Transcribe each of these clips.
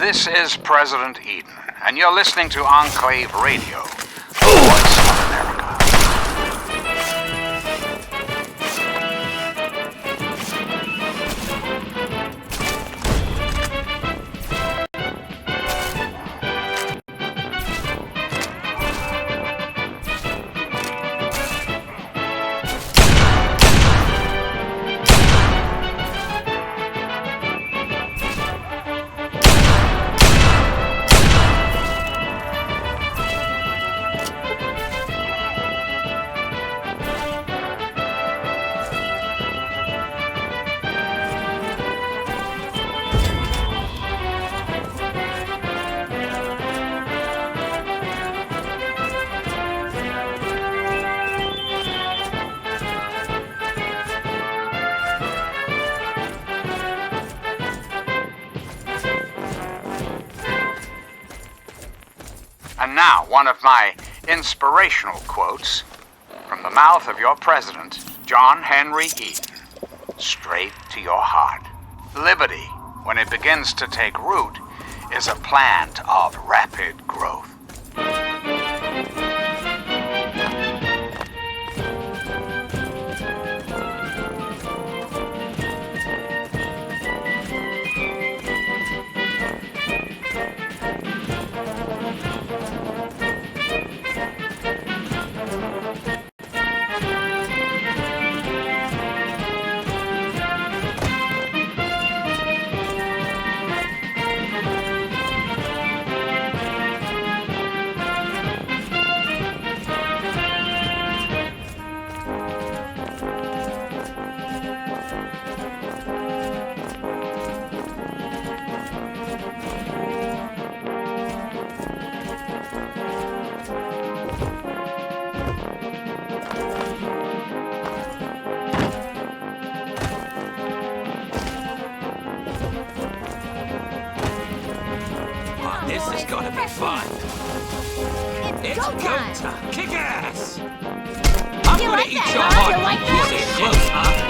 This is President Eden, and you're listening to Enclave Radio, the voice of America. And now, one of my inspirational quotes from the mouth of your president, John Henry Eden, straight to your heart. Liberty, when it begins to take root, is a plant of rapid growth. This is gonna be fun. It's go time. Kick ass. I'm gonna eat your heart. You stay close, huh?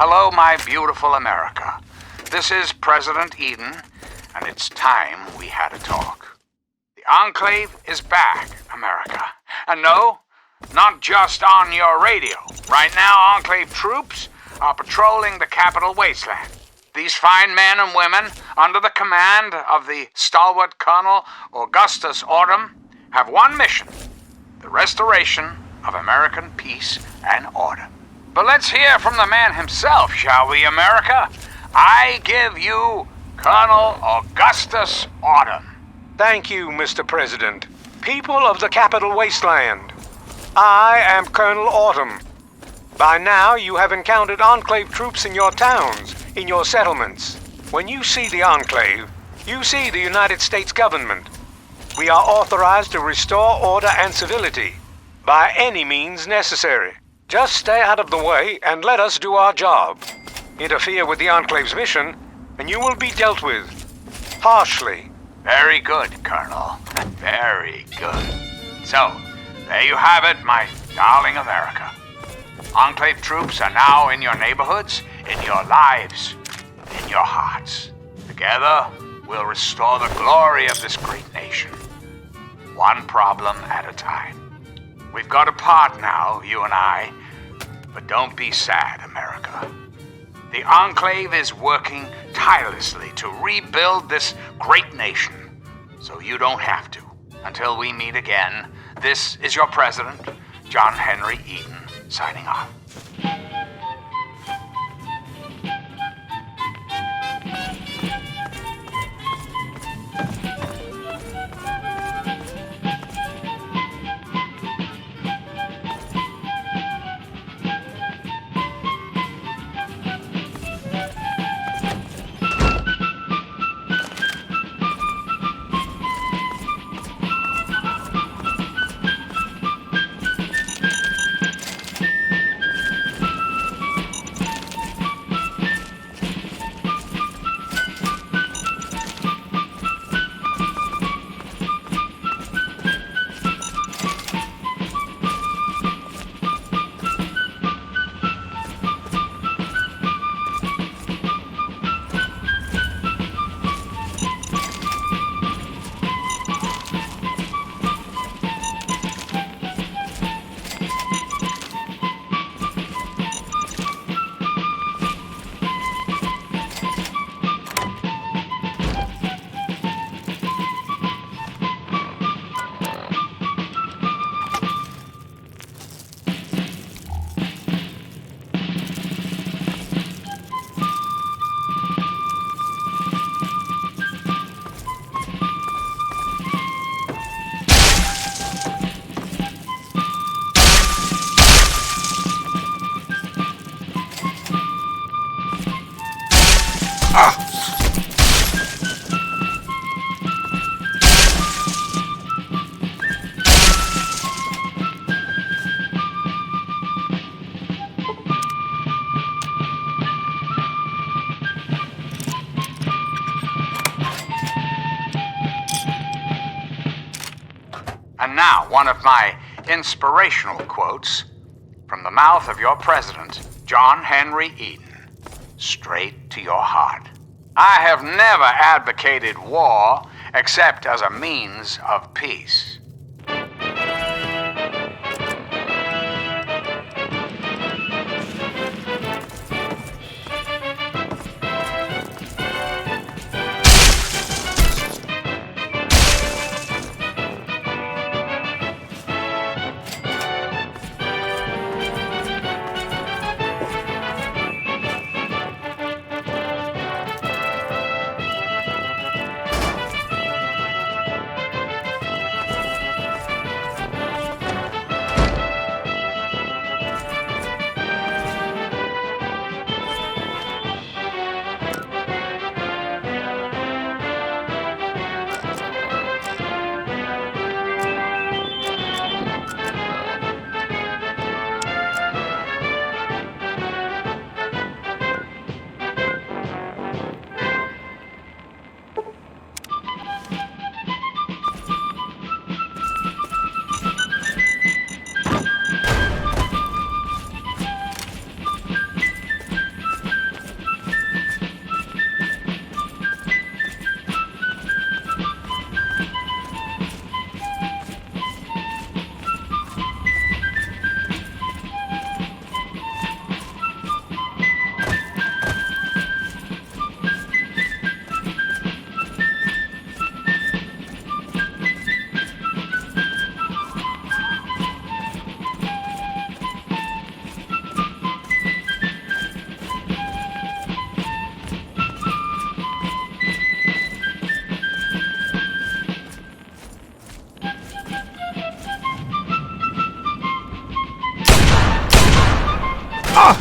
Hello, my beautiful America. This is President Eden, and it's time we had a talk. The Enclave is back, America. And no, not just on your radio. Right now, Enclave troops are patrolling the capital Wasteland. These fine men and women, under the command of the stalwart Colonel Augustus Autumn, have one mission: the restoration of American peace and order. But let's hear from the man himself, shall we, America? I give you Colonel Augustus Autumn. Thank you, Mr. President. People of the capital Wasteland, I am Colonel Autumn. By now, you have encountered Enclave troops in your towns, in your settlements. When you see the Enclave, you see the United States government. We are authorized to restore order and civility by any means necessary. Just stay out of the way and let us do our job. Interfere with the Enclave's mission, and you will be dealt with harshly. Very good, Colonel. Very good. So, there you have it, my darling America. Enclave troops are now in your neighborhoods, in your lives, in your hearts. Together, we'll restore the glory of this great nation, one problem at a time. We've got apart now, you and I, but don't be sad, America. The Enclave is working tirelessly to rebuild this great nation, so you don't have to. Until we meet again, this is your president, John Henry Eden, signing off. And now, one of my inspirational quotes from the mouth of your president, John Henry Eden, straight to your heart. I have never advocated war except as a means of peace. I'm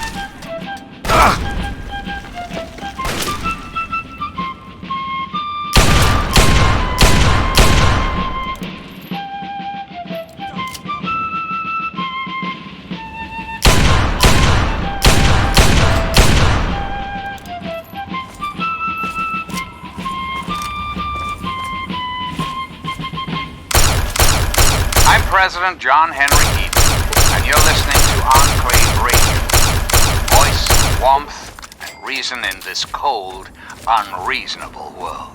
President John Henry Eaton, and you're listening to Enclave Radio. Voice, warmth, and reason in this cold, unreasonable world.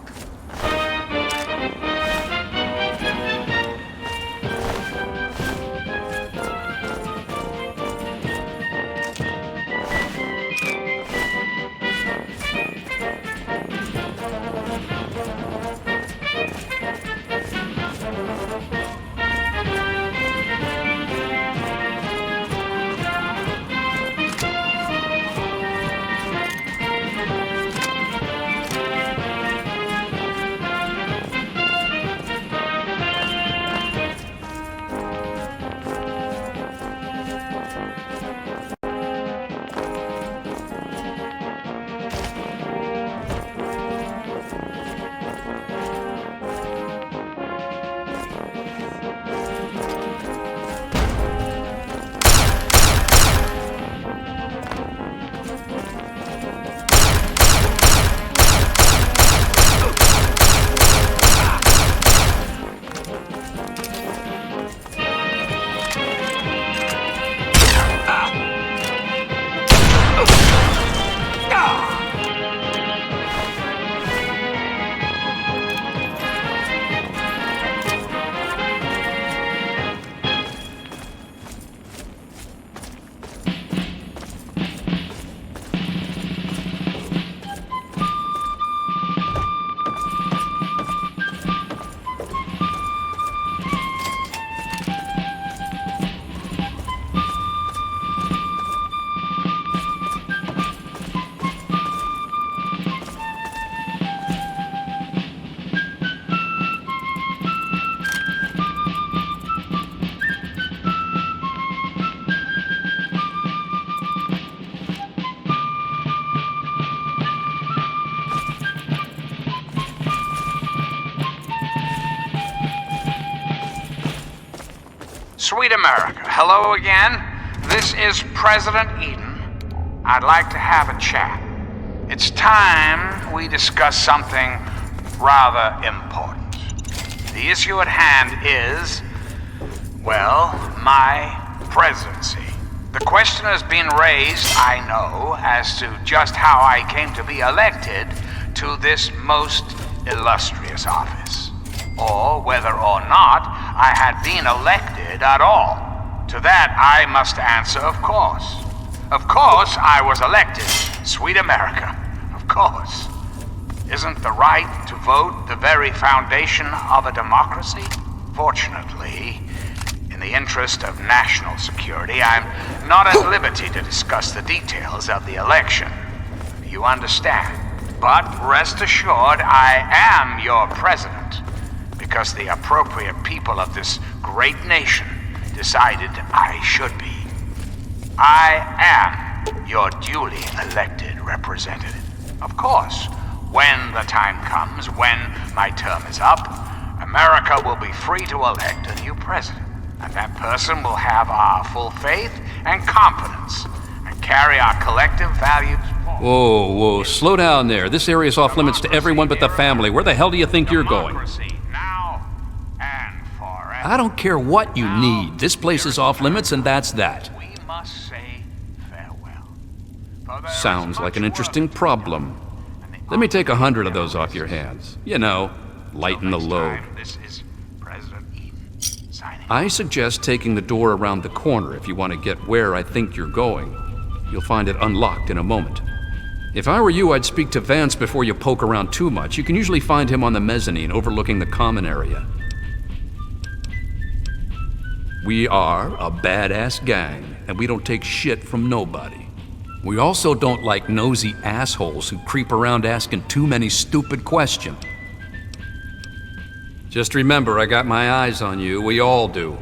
Sweet America, hello again. This is President Eden. I'd like to have a chat. It's time we discuss something rather important. The issue at hand is, well, my presidency. The question has been raised, I know, as to just how I came to be elected to this most illustrious office, or whether or not I had been elected at all. To that I must answer, of course. Of course I was elected, sweet America, of course. Isn't the right to vote the very foundation of a democracy? Fortunately, in the interest of national security, I'm not at liberty to discuss the details of the election. You understand? But rest assured, I am your president, because the appropriate people of this great nation decided I should be. I am your duly elected representative. Of course, when the time comes, when my term is up, America will be free to elect a new president, and that person will have our full faith and confidence, and carry our collective values forward. Whoa, slow down there. This area's off limits to everyone but the family. Where the hell do you think you're going? I don't care what you need. This place is off limits, and that's that. We must say farewell. Sounds like an interesting problem. Let me take 100 of those off your hands. You know, lighten the load. This is President Eden signing. I suggest taking the door around the corner if you want to get where I think you're going. You'll find it unlocked in a moment. If I were you, I'd speak to Vance before you poke around too much. You can usually find him on the mezzanine overlooking the common area. We are a badass gang, and we don't take shit from nobody. We also don't like nosy assholes who creep around asking too many stupid questions. Just remember, I got my eyes on you. We all do.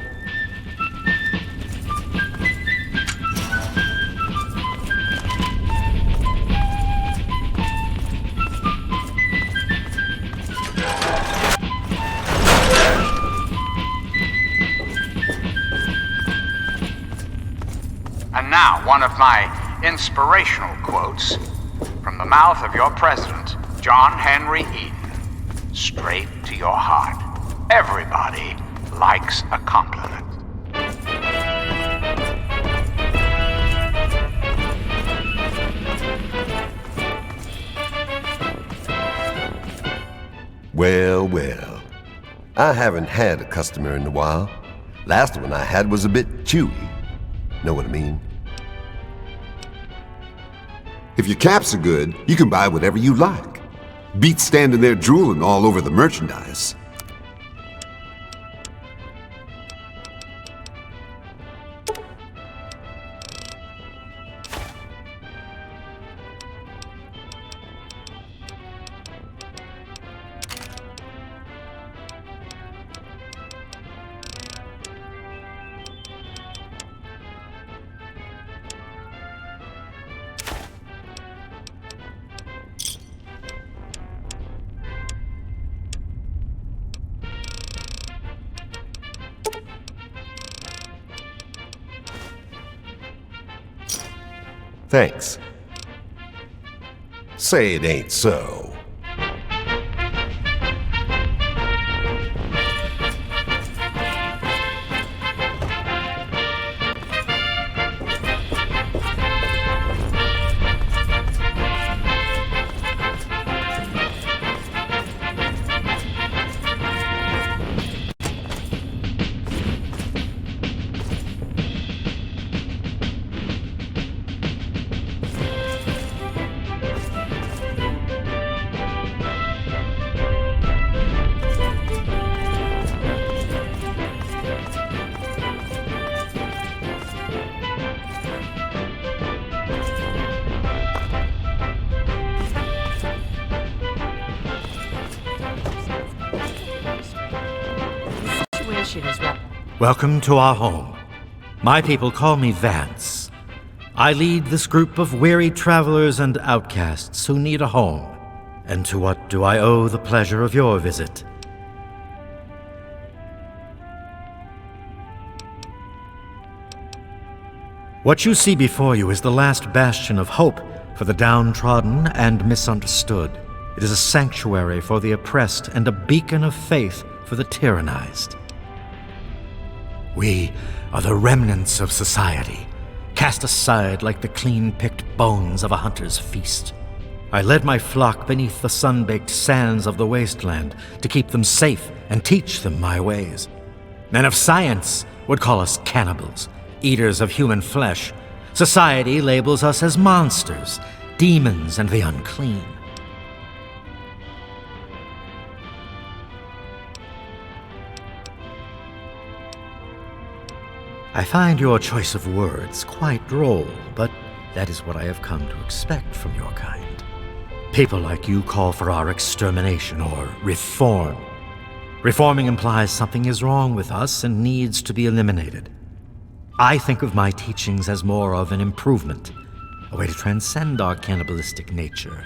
one of my inspirational quotes from the mouth of your president, John Henry Eaton, straight to your heart. Everybody likes a compliment. Well, well. I haven't had a customer in a while. Last one I had was a bit chewy. Know what I mean? If your caps are good, you can buy whatever you like. Beats standing there drooling all over the merchandise. Thanks. Say it ain't so. Welcome to our home. My people call me Vance. I lead this group of weary travelers and outcasts who need a home. And to what do I owe the pleasure of your visit? What you see before you is the last bastion of hope for the downtrodden and misunderstood. It is a sanctuary for the oppressed and a beacon of faith for the tyrannized. We are the remnants of society, cast aside like the clean-picked bones of a hunter's feast. I led my flock beneath the sun-baked sands of the Wasteland to keep them safe and teach them my ways. Men of science would call us cannibals, eaters of human flesh. Society labels us as monsters, demons, and the unclean. I find your choice of words quite droll, but that is what I have come to expect from your kind. People like you call for our extermination or reform. Reforming implies something is wrong with us and needs to be eliminated. I think of my teachings as more of an improvement, a way to transcend our cannibalistic nature.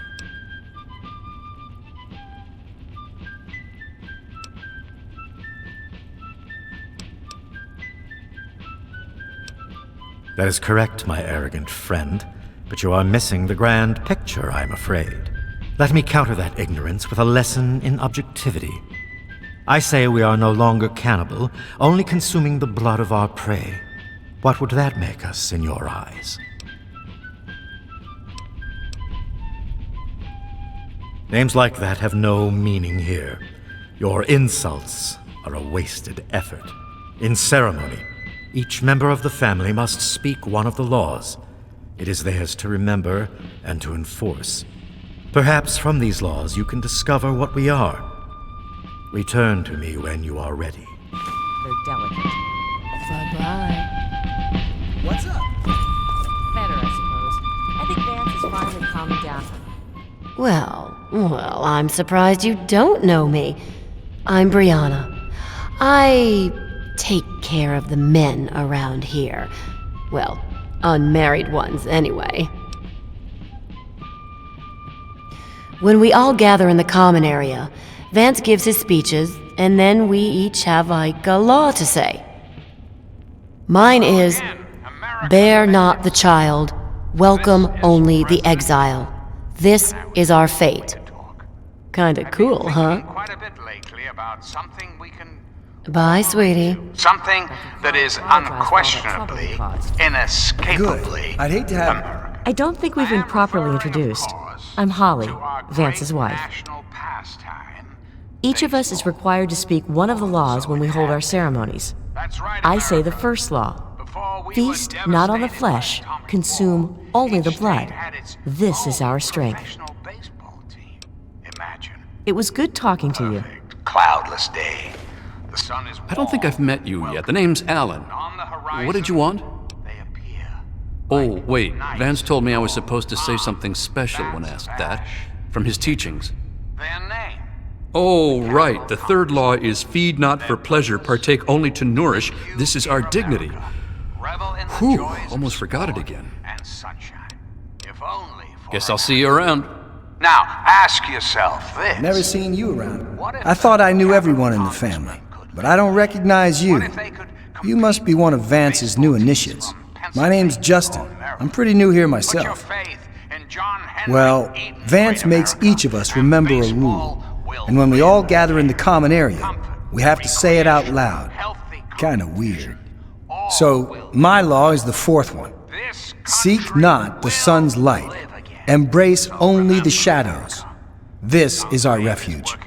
That is correct, my arrogant friend, but you are missing the grand picture, I'm afraid. Let me counter that ignorance with a lesson in objectivity. I say we are no longer cannibal, only consuming the blood of our prey. What would that make us in your eyes? Names like that have no meaning here. Your insults are a wasted effort. In ceremony, each member of the family must speak one of the laws. It is theirs to remember and to enforce. Perhaps from these laws you can discover what we are. Return to me when you are ready. They're delicate. Bye-bye. What's up? Better, I suppose. I think Vance is finally calming down. Well, I'm surprised you don't know me. I'm Brianna. I take care of the men around here. Well, unmarried ones, anyway. When we all gather in the common area, Vance gives his speeches, and then we each have, like, a law to say. Mine is, Bear not the child, welcome only the exile. This is our fate. Kinda cool, huh? Quite a bit lately about something we can... Bye, sweetie. Something that is unquestionably, inescapably Good. I'd hate to have... American. I don't think we've been properly introduced. I'm Holly, Vance's wife. Each of us is required to speak one of the laws when we hold our ceremonies. I say the first law. Feast not on the flesh, consume only the blood. This is our strength. It was good talking to you. Cloudless day. The sun is I don't think I've met you yet. The name's Alan. What did you want? Oh, wait. Vance told me I was supposed to say something special when asked that. From his teachings. their name. Oh, right. The third law is feed not for pleasure, partake only to nourish. This is our dignity. Whew, almost forgot it again. And sunshine. If only for Guess I'll see you around. Now, ask yourself this. Never seen you around. I thought I knew everyone in the family, but I don't recognize you. You must be one of Vance's new initiates. My name's Justin. I'm pretty new here myself. Well, Vance makes each of us remember a rule. And when we all gather in the common area, we have to say it out loud. Kinda weird. So, my law is the fourth one. Seek not the sun's light. Embrace only the shadows. This is our refuge.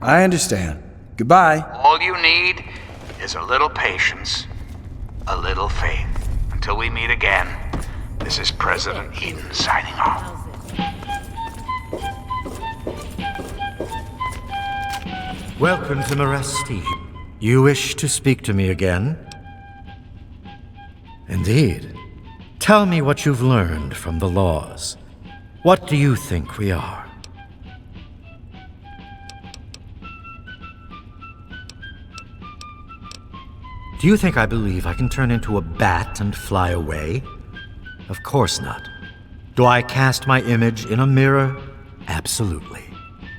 I understand. Goodbye. All you need is a little patience, a little faith. Until we meet again, this is President Eden signing off. Welcome to Meresti. You wish to speak to me again? Indeed. Tell me what you've learned from the laws. What do you think we are? Do you think I believe I can turn into a bat and fly away? Of course not. Do I cast my image in a mirror? Absolutely.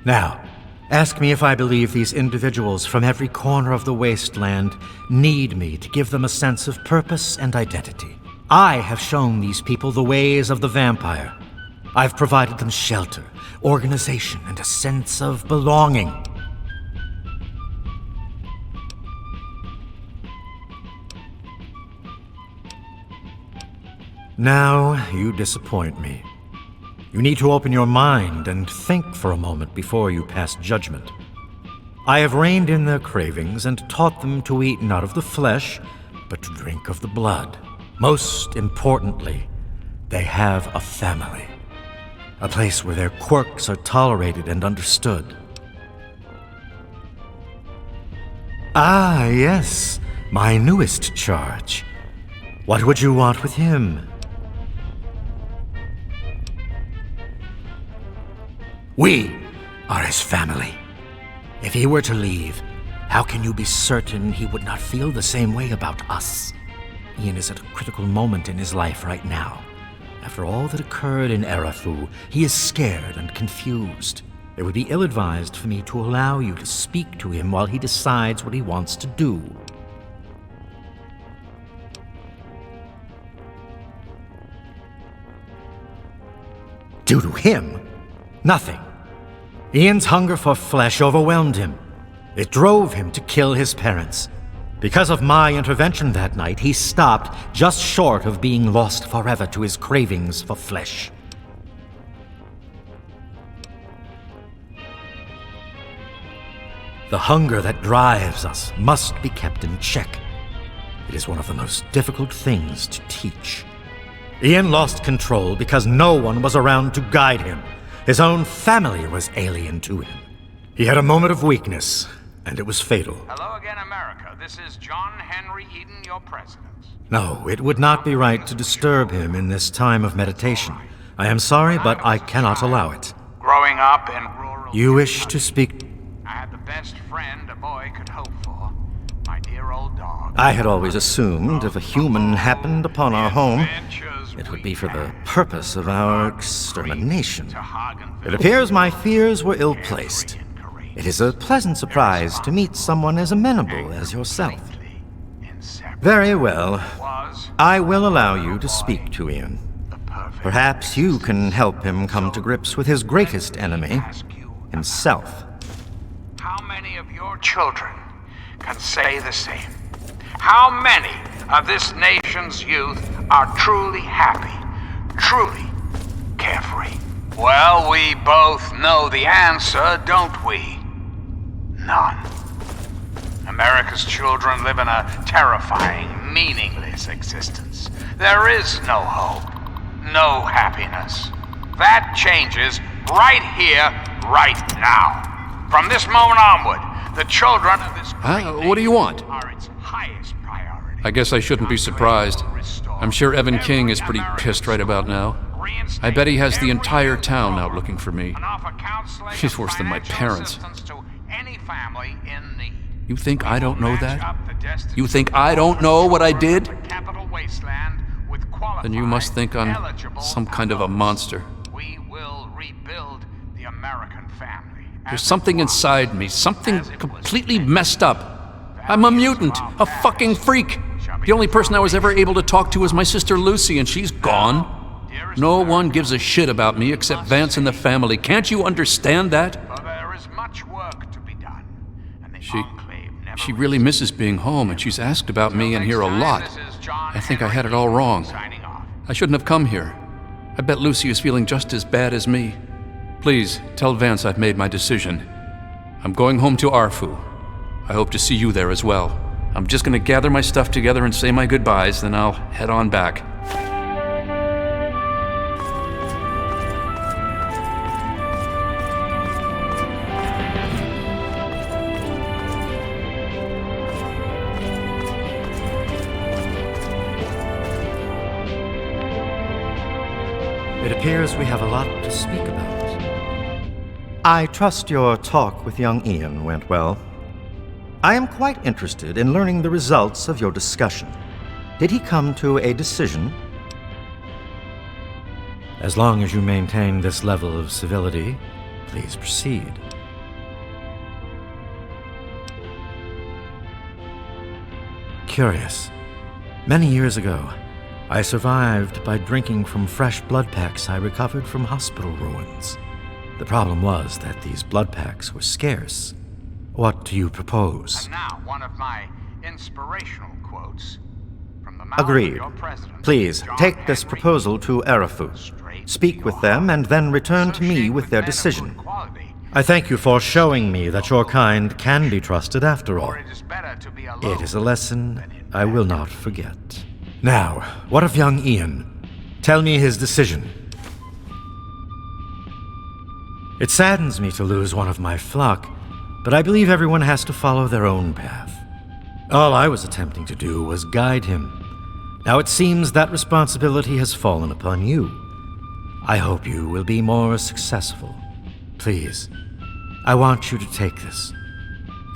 Now, ask me if I believe these individuals from every corner of the Wasteland need me to give them a sense of purpose and identity. I have shown these people the ways of the vampire. I've provided them shelter, organization, and a sense of belonging. Now, you disappoint me. You need to open your mind and think for a moment before you pass judgment. I have reined in their cravings and taught them to eat not of the flesh, but to drink of the blood. Most importantly, they have a family. A place where their quirks are tolerated and understood. Ah, yes, my newest charge. What would you want with him? We are his family. If he were to leave, how can you be certain he would not feel the same way about us? Ian is at a critical moment in his life right now. After all that occurred in Erafu, he is scared and confused. It would be ill-advised for me to allow you to speak to him while he decides what he wants to do. Do to him? Nothing. Ian's hunger for flesh overwhelmed him. It drove him to kill his parents. Because of my intervention that night, he stopped just short of being lost forever to his cravings for flesh. The hunger that drives us must be kept in check. It is one of the most difficult things to teach. Ian lost control because no one was around to guide him. His own family was alien to him. He had a moment of weakness, and it was fatal. Hello again, America. This is John Henry Eden, your president. No, it would not be right to disturb him in this time of meditation. I am sorry, but I cannot allow it. Growing up in rural... You wish to speak... I had the best friend a boy could hope for. My dear old dog. I had always assumed if a human happened upon our home, it would be for the purpose of our extermination. It appears my fears were ill-placed. It is a pleasant surprise to meet someone as amenable as yourself. Very well. I will allow you to speak to Ian. Perhaps you can help him come to grips with his greatest enemy, himself. How many of your children can say the same? How many of this nation's youth are truly happy, truly carefree? Well, we both know the answer, don't we? None. America's children live in a terrifying, meaningless existence. There is no hope, no happiness. That changes right here, right now. From this moment onward, the children of this What do you want? are its highest priority. I guess I shouldn't be surprised. I'm sure Evan King is pretty pissed right about now. I bet he has the entire town out looking for me. He's worse than my parents. You think I don't know that? You think I don't know what I did? Then you must think I'm some kind of a monster. We will rebuild the American family. There's something inside me, something completely messed up. I'm a mutant, a fucking freak. The only person I was ever able to talk to was my sister Lucy, and she's gone. No one gives a shit about me except Vance and the family. Can't you understand that? There is much work to be done. She really misses being home, and she's asked about me in here a lot. I think I had it all wrong. I shouldn't have come here. I bet Lucy is feeling just as bad as me. Please, tell Vance I've made my decision. I'm going home to Arfu. I hope to see you there as well. I'm just gonna gather my stuff together and say my goodbyes, then I'll head on back. It appears we have a lot to speak about. I trust your talk with young Ian went well. I am quite interested in learning the results of your discussion. Did he come to a decision? As long as you maintain this level of civility, please proceed. Curious. Many years ago, I survived by drinking from fresh blood packs I recovered from hospital ruins. The problem was that these blood packs were scarce. What do you propose? And now, one of my inspirational quotes from the mouth Agreed. of your president. Please, John take this Henry proposal to Arafu. Speak with them and then return to me with their decision. I thank you for showing me that your kind can be trusted after all. It is a lesson I will not forget. Now, what of young Ian? Tell me his decision. It saddens me to lose one of my flock, but I believe everyone has to follow their own path. All I was attempting to do was guide him. Now it seems that responsibility has fallen upon you. I hope you will be more successful. Please, I want you to take this.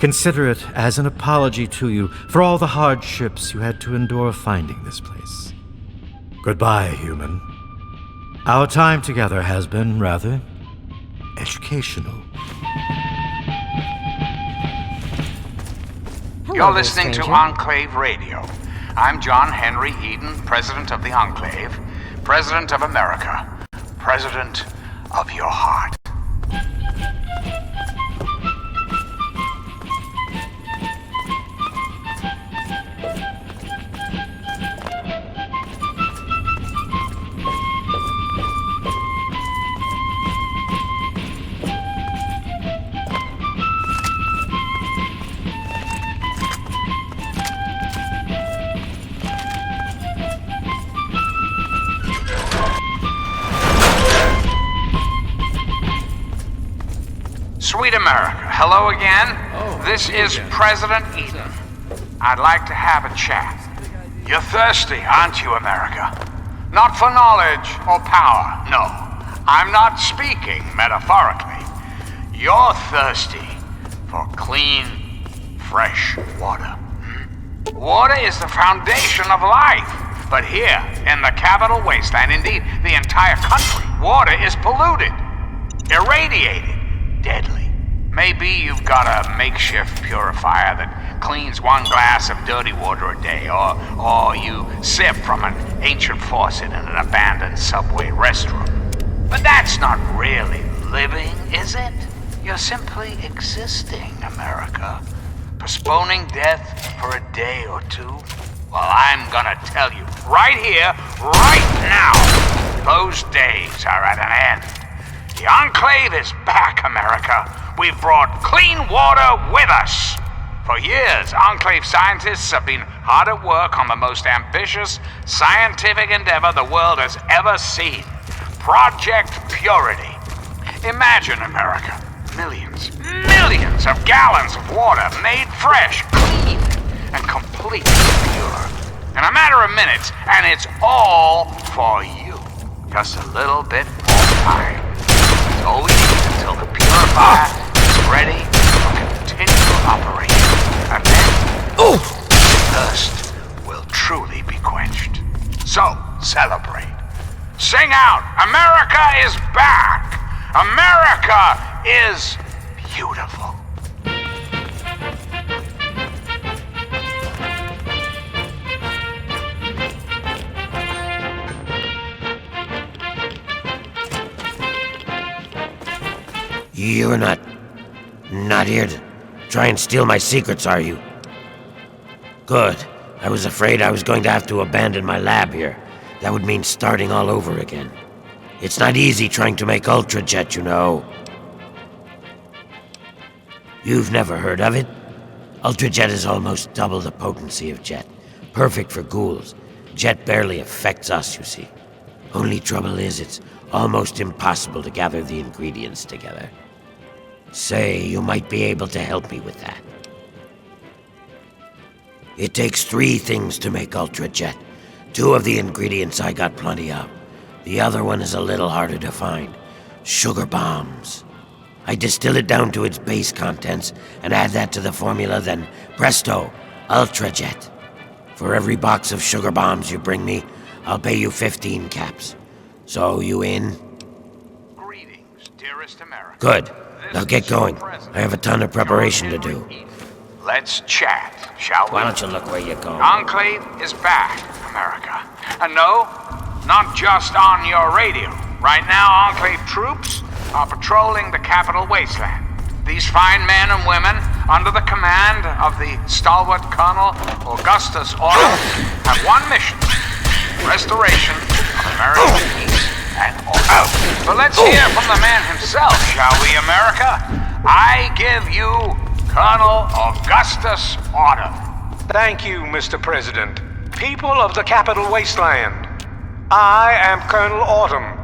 Consider it as an apology to you for all the hardships you had to endure finding this place. Goodbye, human. Our time together has been rather educational. You're listening to Enclave Radio. I'm John Henry Eden, President of the Enclave, President of America, President of your heart. Sweet America, hello again. This is President Eden. I'd like to have a chat. You're thirsty, aren't you, America? Not for knowledge or power, no. I'm not speaking metaphorically. You're thirsty for clean, fresh water. Water is the foundation of life. But here, in the capital wasteland, indeed the entire country, water is polluted, irradiated, deadly. Maybe you've got a makeshift purifier that cleans one glass of dirty water a day, or you sip from an ancient faucet in an abandoned subway restroom. But that's not really living, is it? You're simply existing, America. Postponing death for a day or two? Well, I'm gonna tell you, right here, right now, those days are at an end. The Enclave is back, America. We've brought clean water with us. For years, Enclave scientists have been hard at work on the most ambitious scientific endeavor the world has ever seen. Project Purity. Imagine, America, millions of gallons of water made fresh, clean, and completely pure. In a matter of minutes, and it's all for you. Just a little bit more time. That's all we need until the purifier is ready for continual operation. And then, thirst will truly be quenched. So, celebrate. Sing out, America is back! America is beautiful. You're not here to try and steal my secrets, are you? Good. I was afraid I was going to have to abandon my lab here. That would mean starting all over again. It's not easy trying to make Ultrajet, you know. You've never heard of it? Ultrajet is almost double the potency of Jet. Perfect for ghouls. Jet barely affects us, you see. Only trouble is, it's almost impossible to gather the ingredients together. Say, you might be able to help me with that. It takes 3 things to make Ultrajet. 2 of the ingredients I got plenty of. The other one is a little harder to find. Sugar bombs. I distill it down to its base contents and add that to the formula, then presto, Ultrajet. For every box of sugar bombs you bring me, I'll pay you 15 caps. So, you in? Greetings, dearest America. Good. Now get going. I have a ton of preparation to do. Let's chat, shall we? Why don't you look where you're going? Enclave is back, America. And no, not just on your radio. Right now, Enclave troops are patrolling the capital Wasteland. These fine men and women, under the command of the stalwart Colonel Augustus Autumn, have one mission: restoration of American peace and order. But let's hear from the man himself, shall we, America? I give you Colonel Augustus Autumn. Thank you, Mr. President. People of the capital Wasteland, I am Colonel Autumn.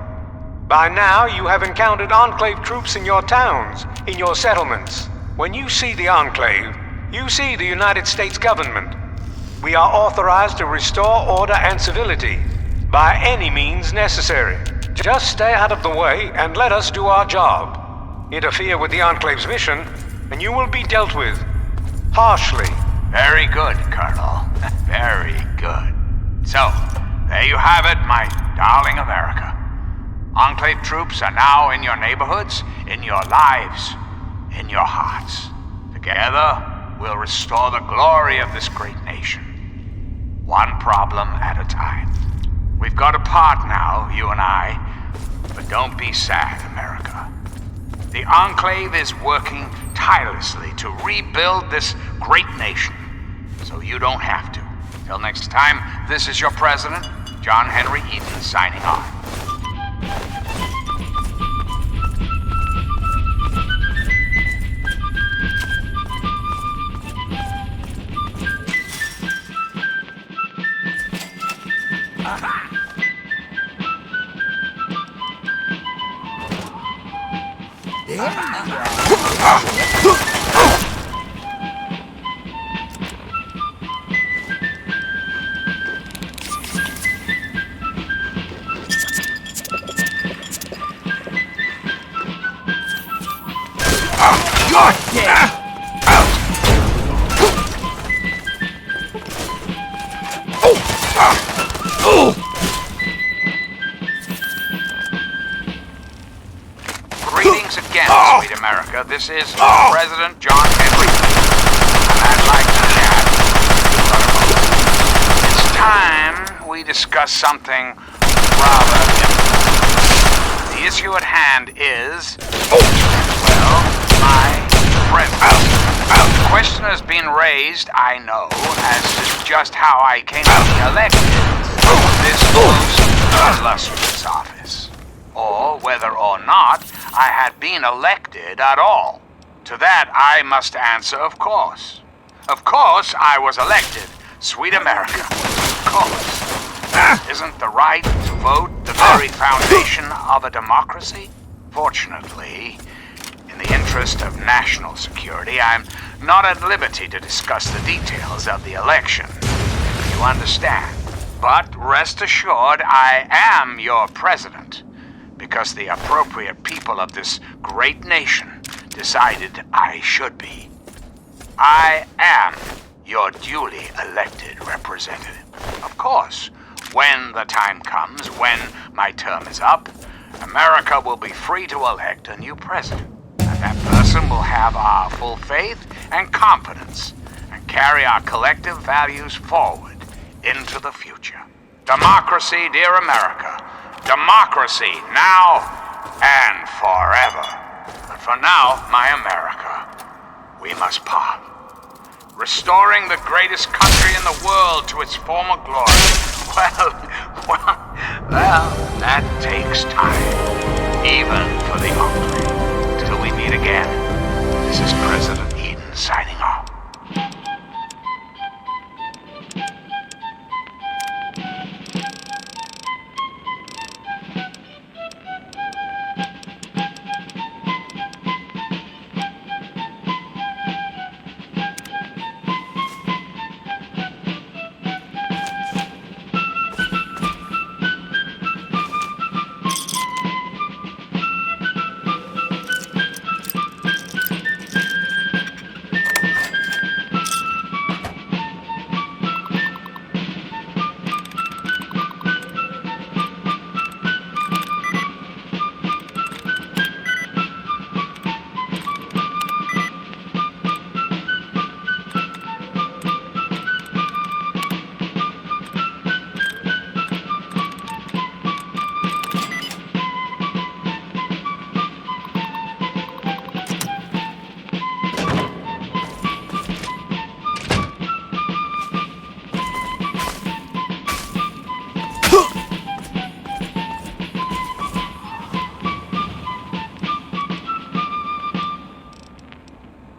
By now, you have encountered Enclave troops in your towns, in your settlements. When you see the Enclave, you see the United States government. We are authorized to restore order and civility by any means necessary. Just stay out of the way and let us do our job. Interfere with the Enclave's mission, and you will be dealt with harshly. Very good, Colonel. Very good. So, there you have it, my darling America. Enclave troops are now in your neighborhoods, in your lives, in your hearts. Together, we'll restore the glory of this great nation. One problem at a time. We've got apart now, you and I, but don't be sad, America. The Enclave is working tirelessly to rebuild this great nation, so you don't have to. Till next time, this is your president, John Henry Eaton, signing off. Greetings again, sweet America. This is President John Henry. And I'd like to we discuss something rather important. The issue at hand is, well, my president. The question has been raised, I know, as to just how I came to be elected to this most illustrious office, or whether or not I had been elected at all. To that I must answer, of course. Of course I was elected, sweet America. Of course. Isn't the right to vote the very foundation of a democracy? Fortunately, in the interest of national security, I'm not at liberty to discuss the details of the election. You understand? But rest assured, I am your president, because the appropriate people of this great nation decided I should be. I am your duly elected representative. Of course, when the time comes, when my term is up, America will be free to elect a new president. And that person will have our full faith and confidence and carry our collective values forward into the future. Democracy, dear America. Democracy now and forever. But for now, my America, we must part. Restoring the greatest country in the world to its former glory. Well, that takes time. Even for the Enclave. Till we meet again, this is President Eden signing off.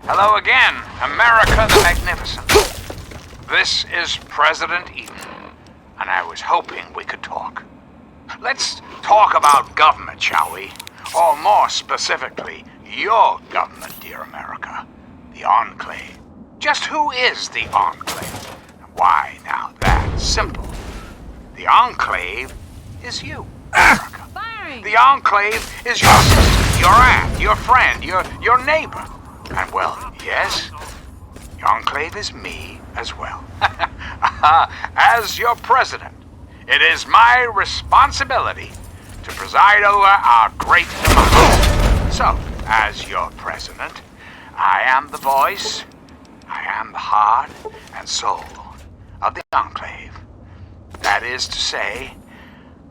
Hello again, America the Magnificent. This is President Eden, and I was hoping we could talk. Let's talk about government, shall we? Or more specifically, your government, dear America. The Enclave. Just who is the Enclave? Why, now that's simple. The Enclave is you, America. The Enclave is your sister, your aunt, your friend, your neighbor. And well, yes, the Enclave is me as well. As your president, it is my responsibility to preside over our great democracy. So, as your president, I am the voice, I am the heart and soul of the Enclave. That is to say,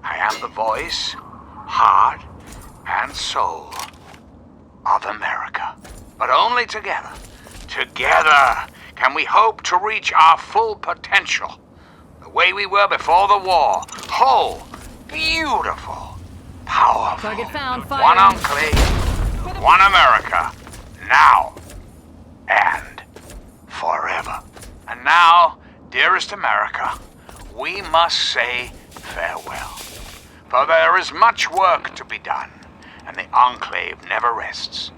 I am the voice, heart, and soul of America. But only together, can we hope to reach our full potential. The way we were before the war. Whole, beautiful, powerful. Target found, fire. One Enclave, one America, now and forever. And now, dearest America, we must say farewell. For there is much work to be done, and the Enclave never rests.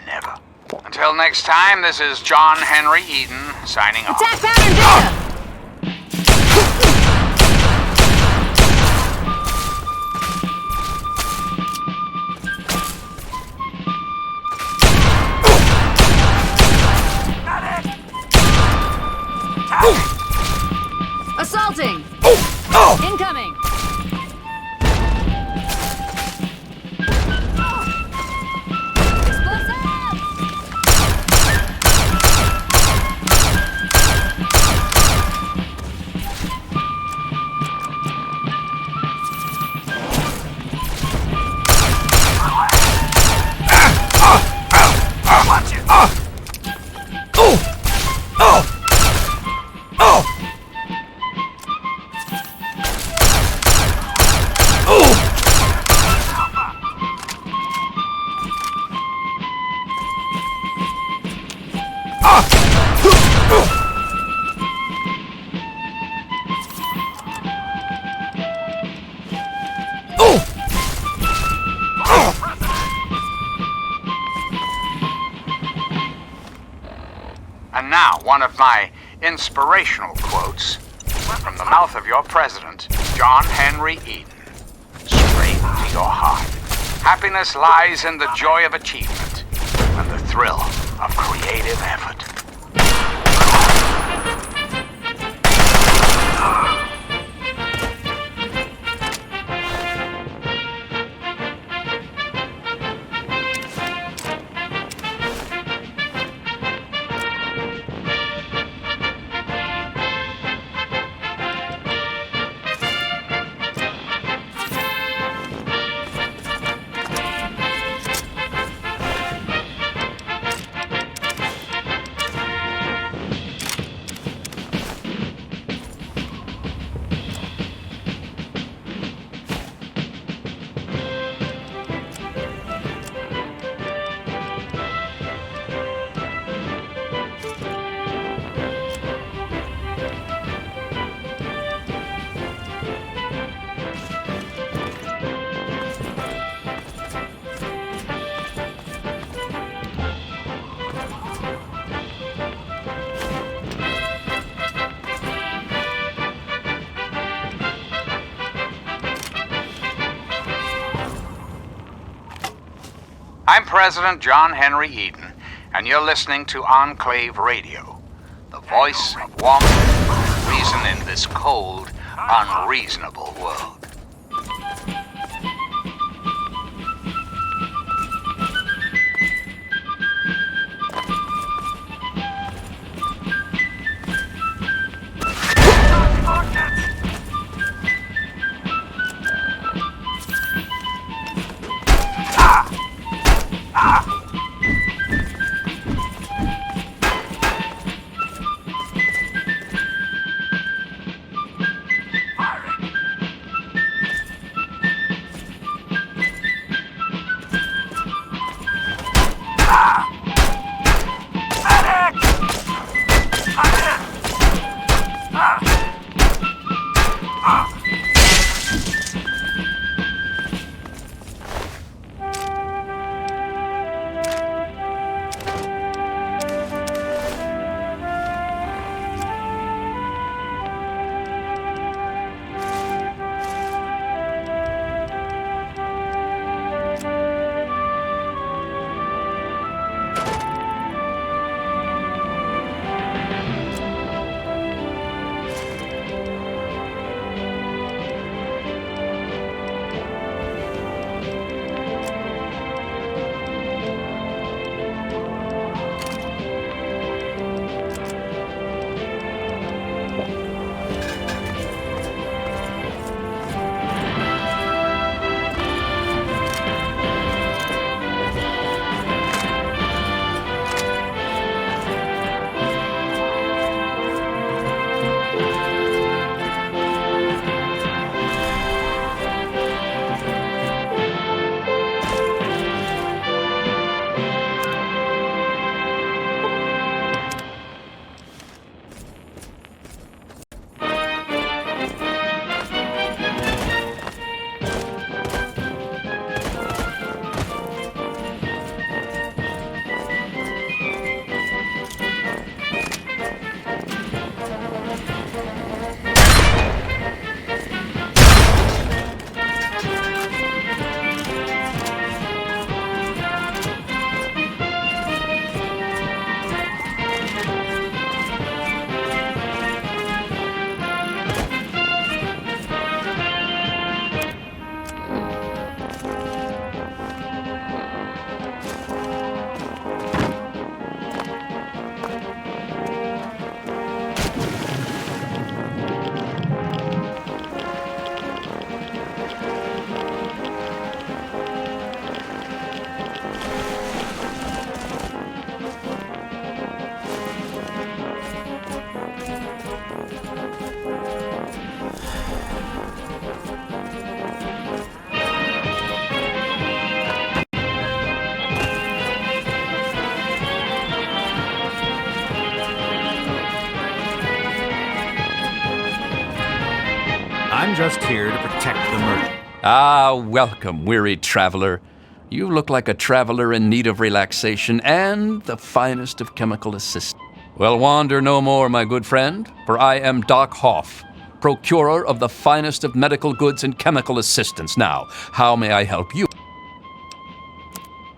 Never. Until next time, this is John Henry Eden signing off. Attack pattern data! Assaulting! Incoming! now, one of my inspirational quotes from the mouth of your president, John Henry Eden. Straight to your heart. Happiness lies in the joy of achievement and the thrill of creative effort. I'm President John Henry Eden, and you're listening to Enclave Radio, the voice of warmth and reason in this cold, unreasonable world. I'm just here to protect the merchant. Ah, welcome, weary traveler. You look like a traveler in need of relaxation and the finest of chemical assistance. Well, wander no more, my good friend, for I am Doc Hoff, procurer of the finest of medical goods and chemical assistance. Now, how may I help you?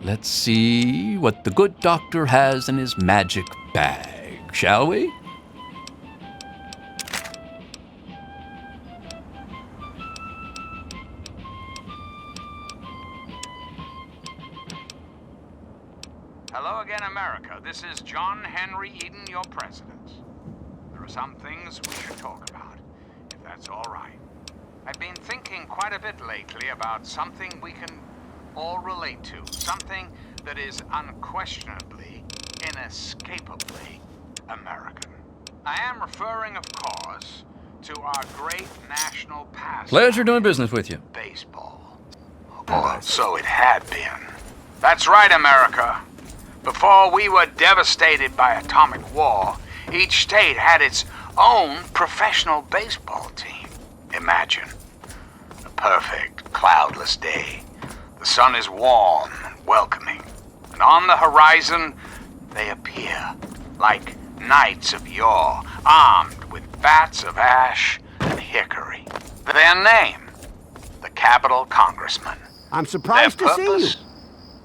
Let's see what the good doctor has in his magic bag, shall we? Hello again, America. This is John Henry Eden, your president. There are some things we should talk about, if that's all right. I've been thinking quite a bit lately about something we can all relate to. Something that is unquestionably, inescapably American. I am referring, of course, to our great national pastime. Pleasure doing business with you. Baseball. Or so it had been. That's right, America. Before we were devastated by atomic war, each state had its own professional baseball team. Imagine a perfect, cloudless day. The sun is warm and welcoming, and on the horizon they appear like knights of yore, armed with bats of ash and hickory. Their name, the Capitol Congressman. I'm surprised Their to see you. purpose?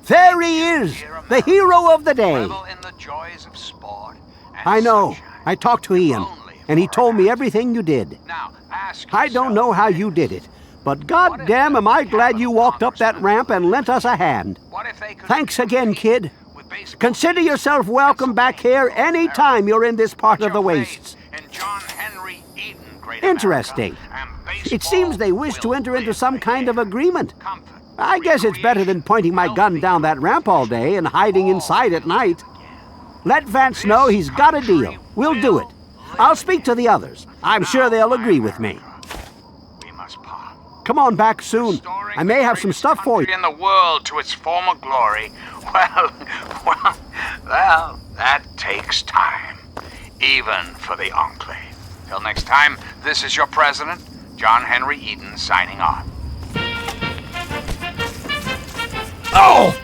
There he is, the hero of the day. Revel in the joys of sport and I know. sunshine. I talked to Ian, and he told me everything you did. Now, ask I don't know how you did it, but goddamn am I glad you walked up that ramp and lent us a hand. What if they could Thanks again, kid. with baseball Consider yourself welcome back here any time you're in this part of the wastes. and John Henry Eden, great Interesting. America, and It seems they wish to will enter into live some kind of again. agreement. Comfort, I guess it's better than pointing my gun down that ramp all day and hiding inside at night. Let Vance know he's got a deal. We'll do it. I'll speak to the others. I'm sure they'll agree with me. We must part. Come on back soon. I may have some stuff for you. In the world to its former glory. Well, that takes time, even for the Enclave. Till next time, this is your president, John Henry Eden, signing off. Oh!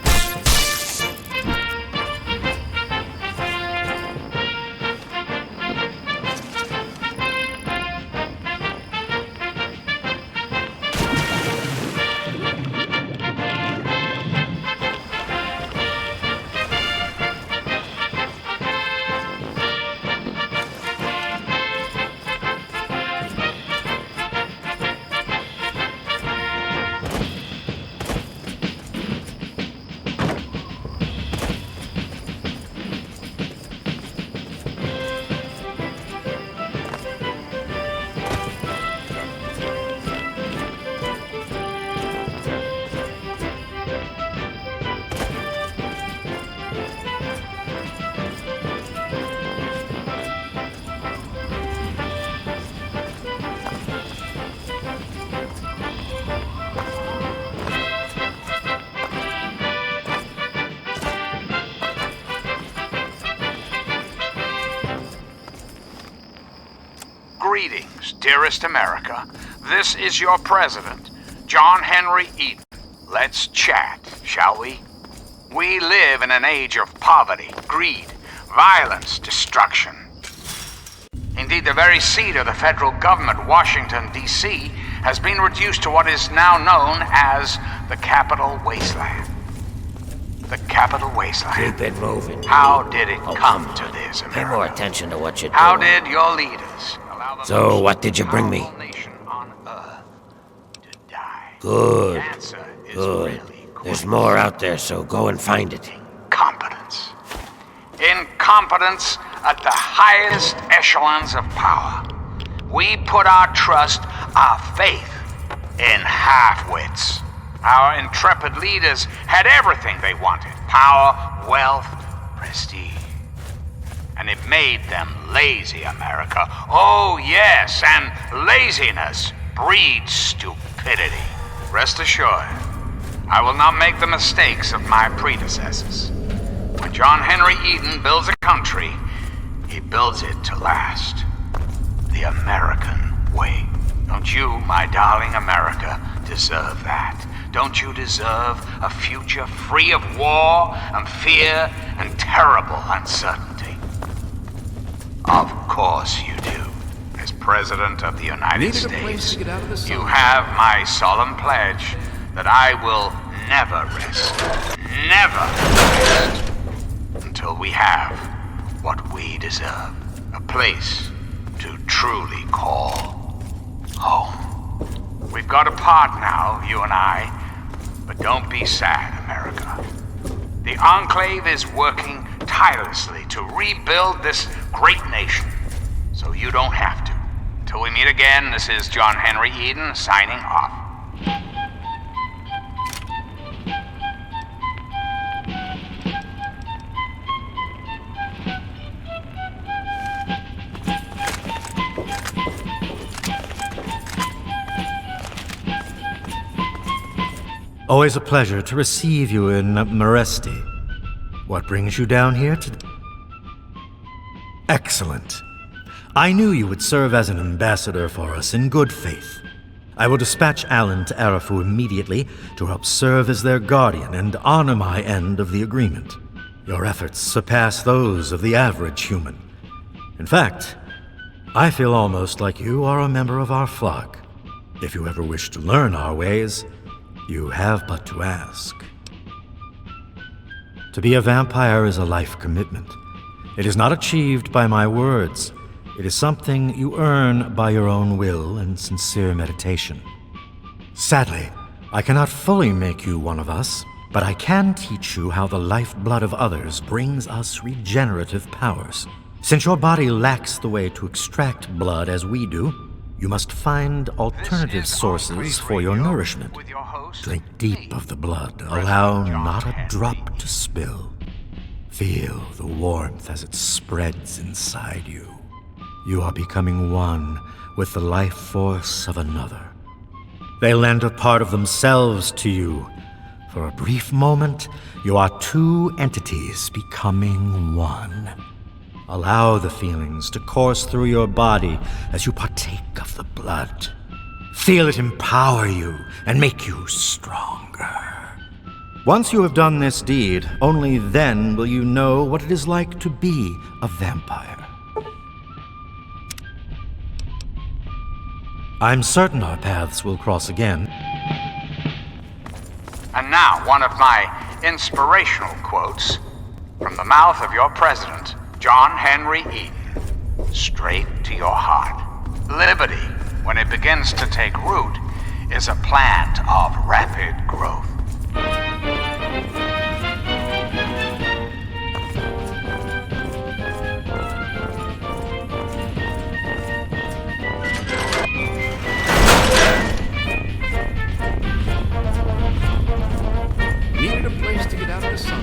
Greetings, dearest America. This is your president, John Henry Eden. Let's chat, shall we? We live in an age of poverty, greed, violence, destruction. Indeed, the very seat of the federal government, Washington, D.C., has been reduced to what is now known as the Capitol Wasteland. The Capitol Wasteland. Keep it moving. How did it come come to on. this, Pay America? more attention to what you're doing. How did your leaders allow the So, most what did you bring me? powerful nation on Earth to die? Good. The answer is Good. really There's quick. more out there, so go and find it. Incompetence. Incompetence at the highest echelons of power. We put our trust, our faith, in half-wits. Our intrepid leaders had everything they wanted. Power, wealth, prestige. And it made them lazy, America. Oh, yes, and laziness breeds stupidity. Rest assured, I will not make the mistakes of my predecessors. When John Henry Eden builds a country, he builds it to last. The American way. Don't you, my darling America, deserve that? Don't you deserve a future free of war and fear and terrible uncertainty? Of course you do. As President of the United States, you have my solemn pledge that I will never rest, until we have what we deserve. A place to truly call home. We've got a part now, you and I, but don't be sad, America. The Enclave is working tirelessly to rebuild this great nation, so you don't have to. Till we meet again, this is John Henry Eden signing off. Always a pleasure to receive you in Meresti. What brings you down here today? Excellent. I knew you would serve as an ambassador for us in good faith. I will dispatch Alan to Arafu immediately to help serve as their guardian and honor my end of the agreement. Your efforts surpass those of the average human. In fact, I feel almost like you are a member of our flock. If you ever wish to learn our ways, you have but to ask. To be a vampire is a life commitment. It is not achieved by my words. It is something you earn by your own will and sincere meditation. Sadly, I cannot fully make you one of us, but I can teach you how the lifeblood of others brings us regenerative powers. Since your body lacks the way to extract blood as we do, you must find alternative sources for your nourishment. Drink deep of the blood. Allow not a drop to spill. Feel the warmth as it spreads inside you. You are becoming one with the life force of another. They lend a part of themselves to you. For a brief moment, you are two entities becoming one. Allow the feelings to course through your body as you partake of the blood. Feel it empower you and make you stronger. Once you have done this deed, only then will you know what it is like to be a vampire. I'm certain our paths will cross again. And now, one of my inspirational quotes from the mouth of your president, John Henry Eden, straight to your heart. Liberty, when it begins to take root, is a plant of rapid growth. Needed a place to get out of the sun.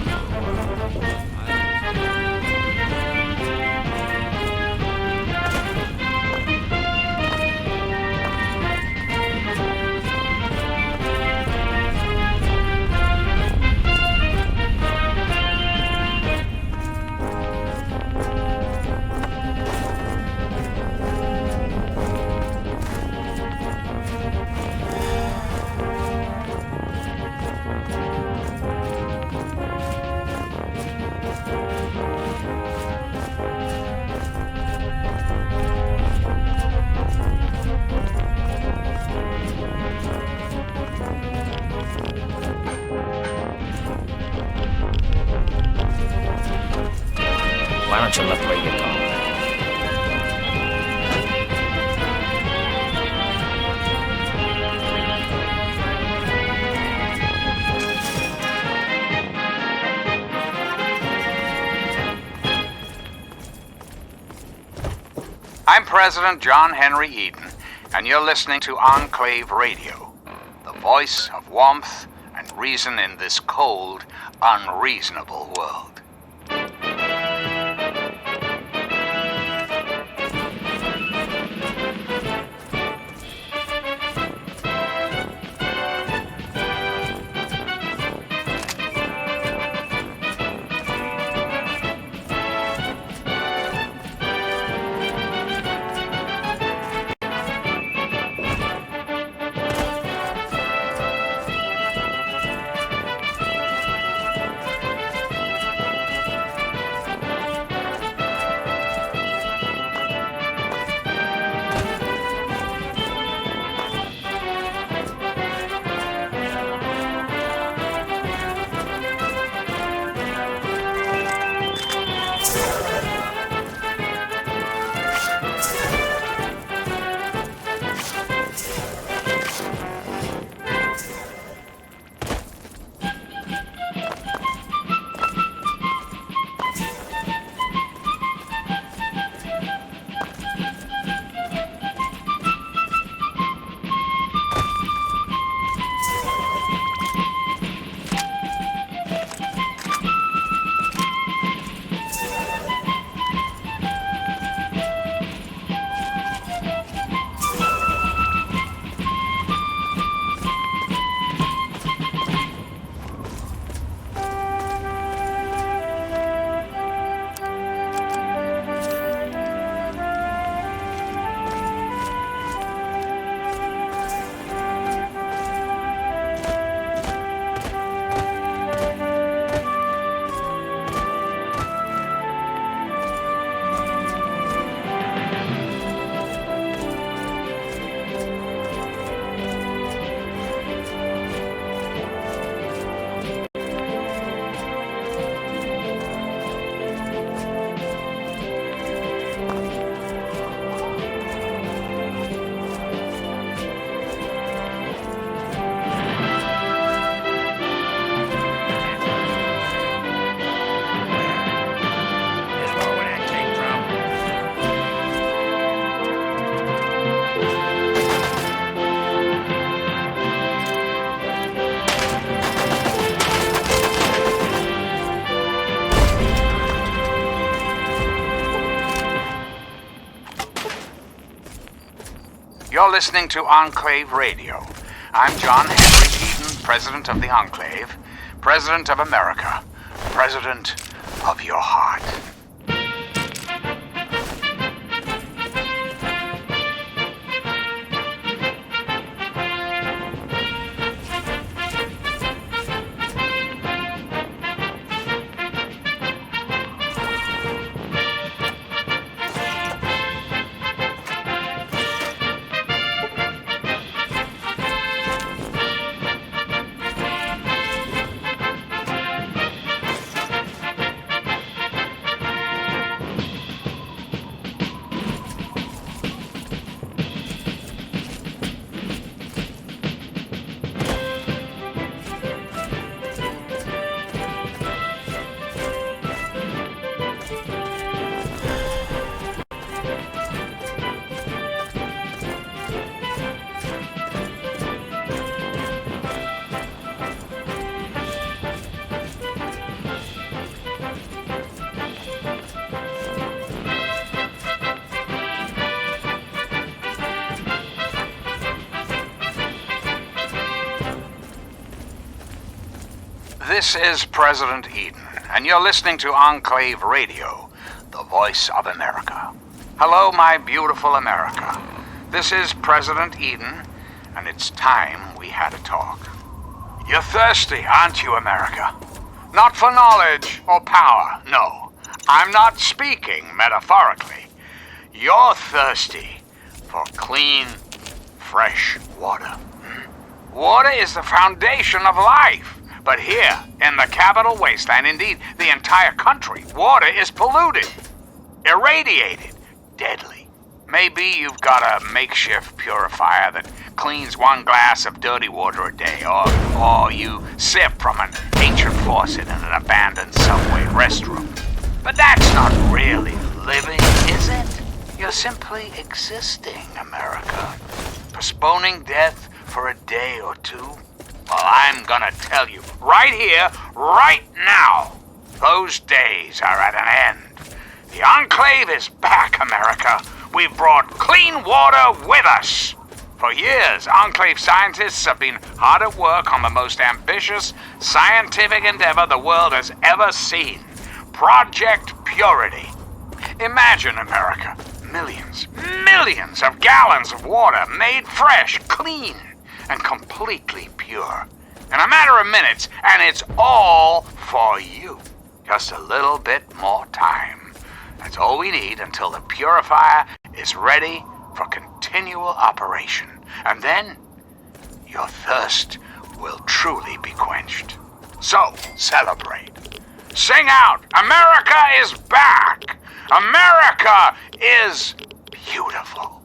Why don't you look where you're going? I'm President John Henry Eden, and you're listening to Enclave Radio, the voice of warmth and reason in this cold, unreasonable world. listening to Enclave Radio. I'm John Henry Eden, President of the Enclave, President of America, President of your heart. This is President Eden, and you're listening to Enclave Radio, the voice of America. Hello, my beautiful America. This is President Eden, and it's time we had a talk. You're thirsty, aren't you, America? Not for knowledge or power, no. I'm not speaking metaphorically. You're thirsty for clean, fresh water. Water is the foundation of life. But here, in the capital wasteland, indeed the entire country, water is polluted, irradiated, deadly. Maybe you've got a makeshift purifier that cleans one glass of dirty water a day, or you sip from an ancient faucet in an abandoned subway restroom. But that's not really living, is it? You're simply existing, America. Postponing death for a day or two. Well, I'm gonna tell you, right here, right now, those days are at an end. The Enclave is back, America. We've brought clean water with us. For years, Enclave scientists have been hard at work on the most ambitious scientific endeavor the world has ever seen. Project Purity. Imagine, America, millions of gallons of water made fresh, clean, and completely pure. In a matter of minutes, and it's all for you. Just a little bit more time. That's all we need until the purifier is ready for continual operation. And then, your thirst will truly be quenched. So, celebrate. Sing out, America is back! America is beautiful.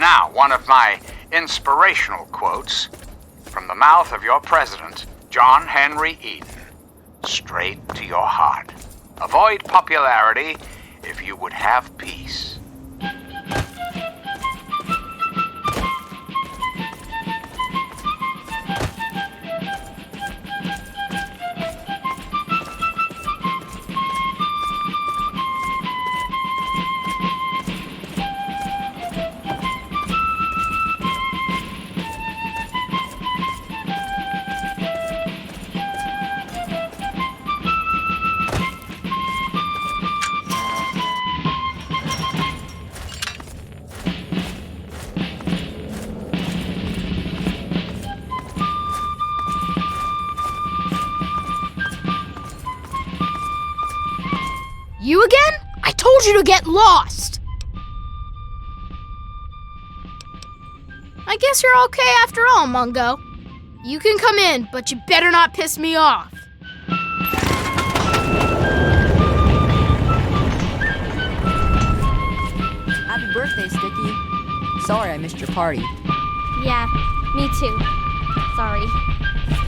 now, one of my inspirational quotes from the mouth of your president, John Henry Eden. Straight to your heart. Avoid popularity if you would have peace. You again? I told you to get lost! I guess you're okay after all, Mungo. You can come in, but you better not piss me off. Happy birthday, Sticky. Sorry I missed your party. Yeah, me too. Sorry.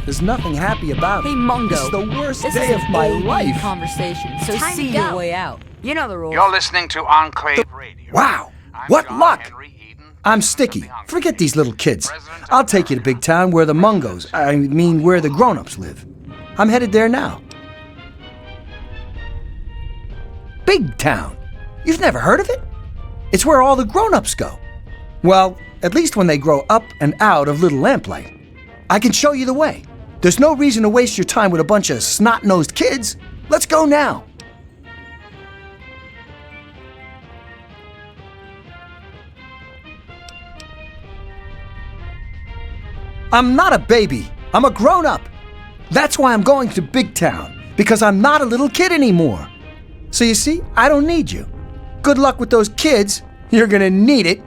There's nothing happy about it. Hey, Mungo. This is the worst This day is of my an life. conversation, so Time see to go. your way out. You know the rules. You're listening to Enclave Radio. Wow, I'm what John luck! Henry Eden, I'm president Sticky. of the Enclave. Forget these little kids. President of I'll take you to America. Big Town where the where the grown-ups live. I'm headed there now. Big Town? You've never heard of it? It's where all the grown-ups go. Well, at least when they grow up and out of Little Lamplight. I can show you the way. There's no reason to waste your time with a bunch of snot-nosed kids. Let's go now. I'm not a baby. I'm a grown-up. That's why I'm going to Big Town, because I'm not a little kid anymore. So you see, I don't need you. Good luck with those kids. You're gonna need it.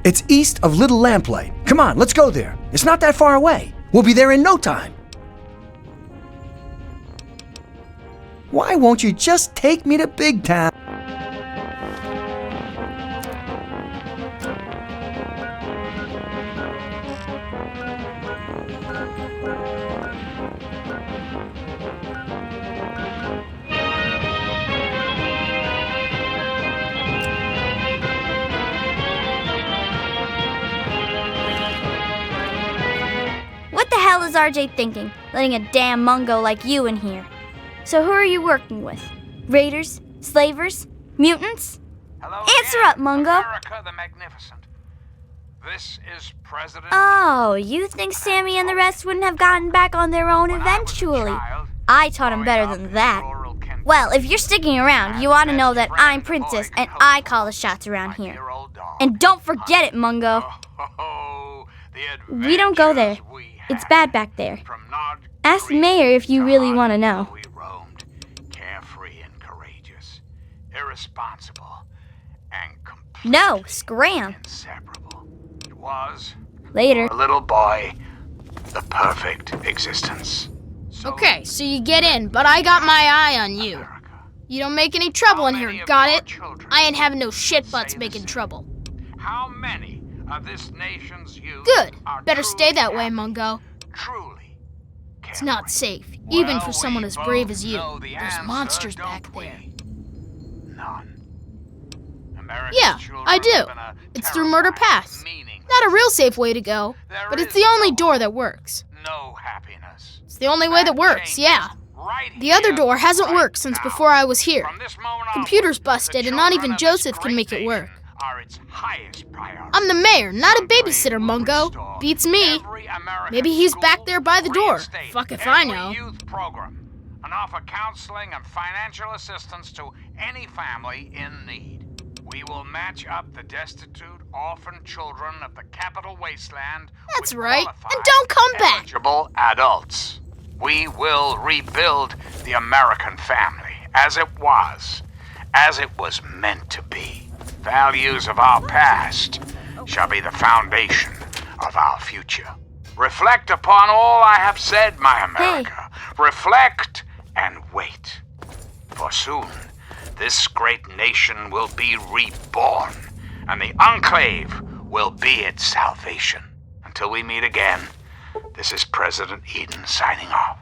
It's east of Little Lamplight. Come on, let's go there. It's not that far away. We'll be there in no time. Why won't you just take me to Big Town? What the hell is RJ thinking, letting a damn Mungo like you in here? So who are you working with? Raiders? Slavers? Mutants? Hello Answer again, up, Mungo. America the Magnificent. This is President. Oh, you think Sammy and the rest wouldn't have gotten back on their own eventually? I taught him better than that. Well, if you're sticking around, you ought to know that I'm Princess and I call the shots around here. And don't forget it, Mungo. We don't go there. It's bad back there. Ask the mayor if you really want to know. We roamed, carefree and courageous, irresponsible, and completely No, scram. inseparable. It was, Later. a little boy, the perfect existence. Okay, so you get in, but I got my eye on you. You don't make any trouble in here, got it? I ain't having no shit butts making trouble. How many of this nation's youth Good. are Better stay that way, truly Mungo. Truly. It's not safe, even for someone as brave as you. Know the There's answer, monsters don't back we? there. None. America's Yeah, children I do. live in a It's through Murder terrifying, Pass. meaningless, Not a real safe way to go, but it's the only door that works. no happiness. It's the only way that works, yeah. Right The other here, door hasn't right worked since now. before I was here. From this moment Computer's onward, busted, the and not children even of this Joseph can great make it work. nation are its highest priority. I'm the mayor, not a babysitter, Mungo. Beats me. Every American Maybe he's school, back there by the door. reinstate Fuck if I every know. youth program and offer counseling and financial assistance to any family in need. We will match up the destitute, orphan children of the capital wasteland. That's with right. qualified, And don't come back. eligible adults. We will rebuild the American family as it was meant to be. Values of our past shall be the foundation of our future. Reflect upon all I have said, my America. Reflect and wait. For soon, this great nation will be reborn and the Enclave will be its salvation. Until we meet again, this is President Eden signing off.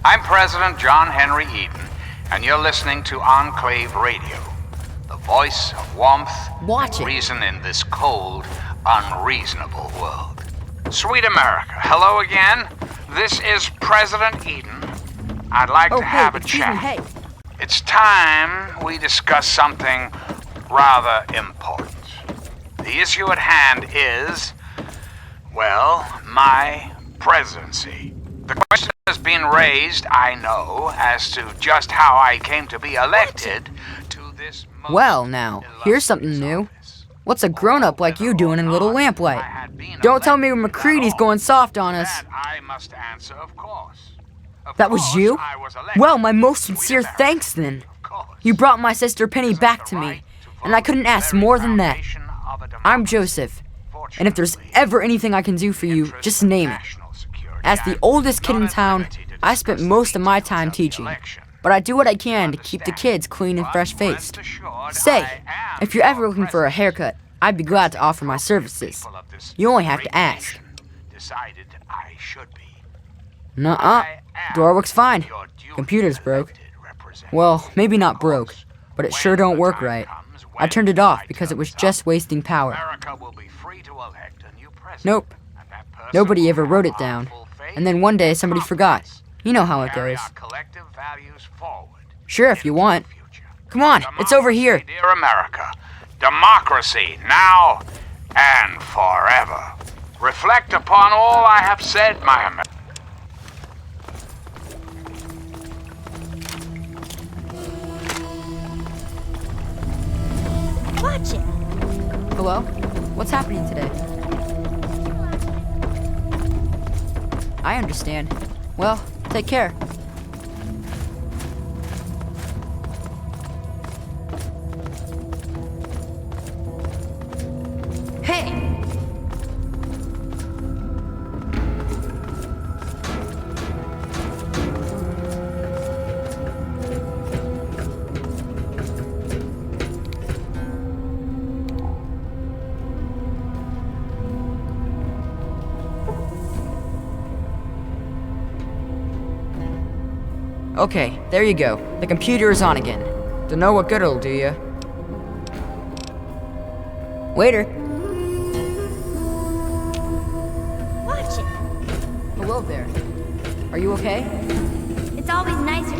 I'm President John Henry Eden, and you're listening to Enclave Radio, the voice of warmth and reason in this cold, unreasonable world. Sweet America, hello again. This is President Eden. I'd like to have a chat. Hey. It's time we discuss something rather important. The issue at hand is, well, my presidency. The question has been raised, I know, as to just how I came to be elected to this most Well, now, here's something new. What's a grown-up like you doing in Little Lamplight? Don't tell me McCready's going soft on us. I must answer, of course. That was you? Well, my most sincere thanks then. You brought my sister Penny back to me, and I couldn't ask more than that. I'm Joseph, and if there's ever anything I can do for you, just name it. As the oldest kid in town, I spent most of my time teaching, but I do what I can to keep the kids clean and fresh-faced. Say, if you're ever looking for a haircut, I'd be glad to offer my services. You only have to ask. Nuh-uh. Door works fine. Computer's broke. Well, maybe not broke, but it sure don't work right. I turned it off because it was just wasting power. Nope. Nobody ever wrote it down. And then one day somebody forgot. You know how it goes. Sure, if you want. Come on, it's over here. Dear America, democracy now and forever. Reflect upon all I have said, my America. Watch it. Hello? What's happening today? I understand. Well, take care. Hey! Okay, there you go. The computer is on again. Don't know what good it'll do ya. Waiter. Watch it. Hello there. Are you okay? It's always nicer